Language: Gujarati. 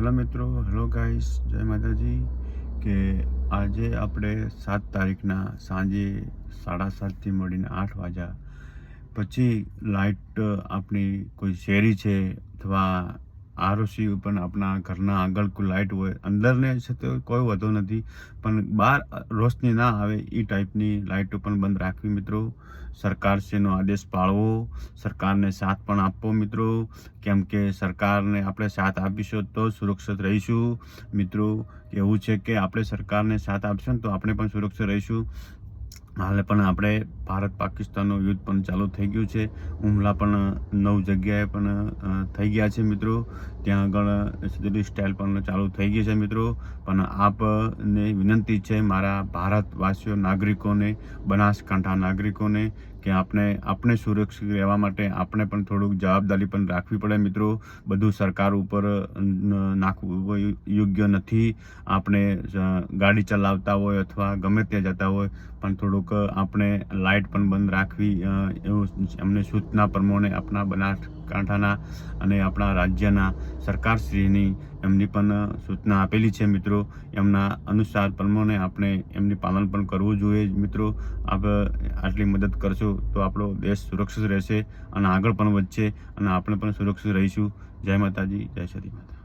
હેલો મિત્રો, હેલો ગાઈસ, જય માતાજી. કે આજે આપણે 7 તારીખના સાંજે 7:30થી મળીને 8 વાગ્યા પછી લાઇટ આપણી કોઈ શેરી છે અથવા આરોસી ઉપર આપણા ઘરના આગળ કોઈ લાઇટ હોય, અંદરને છે તો કોઈ વધુ નથી, પણ બહાર રોશની ના આવે એ ટાઈપની લાઇટો પણ બંધ રાખવી મિત્રો. સરકારશ્રીનો આદેશ પાળવો, સરકારને સાથ પણ આપવો મિત્રો, કેમ કે સરકારને આપણે સાથ આપીશું તો સુરક્ષિત રહીશું મિત્રો. એવું છે કે આપણે સરકારને સાથ આપીશું ને તો આપણે પણ સુરક્ષિત રહીશું. હાલે પણ આપણે ભારત પાકિસ્તાનનું યુદ્ધ પણ ચાલુ થઈ ગયું છે. હુમલા પણ 9 જગ્યાએ પણ થઈ ગયા છે મિત્રો. ત્યાં આગળ સિક્યુરિટી સ્ટાઇલ પણ ચાલુ થઈ ગઈ છે મિત્રો. પણ આપને વિનંતી છે, મારા ભારતવાસીઓ નાગરિકોને, બનાસકાંઠા નાગરિકોને, કે આપણે સુરક્ષિત રહેવા માટે આપણે પણ થોડુંક જવાબદારી પણ રાખવી પડે મિત્રો. બધું સરકાર ઉપર નાખવું યોગ્ય નથી. આપણે ગાડી ચલાવતા હોય અથવા ગમે ત્યાં જતા હોય પણ થોડુંક આપણે લાઇટ પણ બંધ રાખવી, એવું એમને સૂચના પ્રમાણે આપણા બનાસકાંઠાના અને આપણા રાજ્યના સરકારશ્રીની એમની પણ સૂચના આપેલી છે મિત્રો. એમના અનુસાર પ્રમાણે આપણે એમની પાલન પણ કરવું જોઈએ મિત્રો. આપ આટલી મદદ કરશો તો આપણો દેશ સુરક્ષિત રહેશે અને આગળ પણ વધશે અને આપણે પણ સુરક્ષિત રહીશું. જય માતાજી, જય સતી માતા.